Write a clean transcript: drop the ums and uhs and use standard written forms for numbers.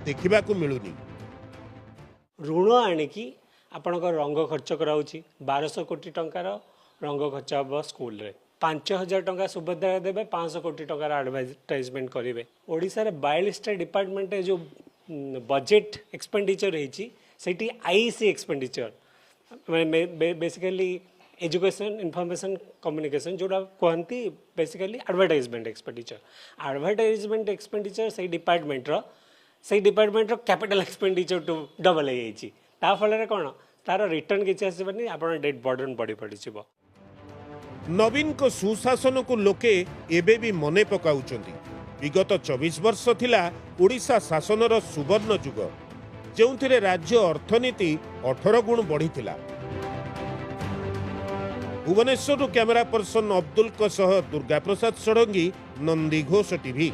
देखा मिलूनी। ऋण आणिकी आपणक रंग खर्च कराऊँच 1200 कोटी टंकार रंग खर्च हम स्कूल रे 5000 टंका सुभद्रा देवे 500 कोटी टंकार एडवर्टाइजमेंट करेंगे। ओडिशा रे 42टा डिपार्टमेंट जो बजेट एक्सपेंडिचर होती आईसी expenditure basically education information communication जोड़ा कहती बेसिकली एडवर्टाइजमेंट एक्सपेंडिचर से department capital expenditure to double हो फल कौन तार रिटर्न किसी आसबानी आप डेट बर्डन बढ़ी पड़। नवीन को सुशासन को लोके एबे भी मने पकाउचंती। विगत 24 वर्ष थिला ओडिशा शासनर सुवर्ण जुग जोंथिरे राज्य अर्थनीति 18 गुण बढ़िथिला। Bhubaneswar camera person Abdul Durga Prasad Sarangi, Nandi Ghosh TV.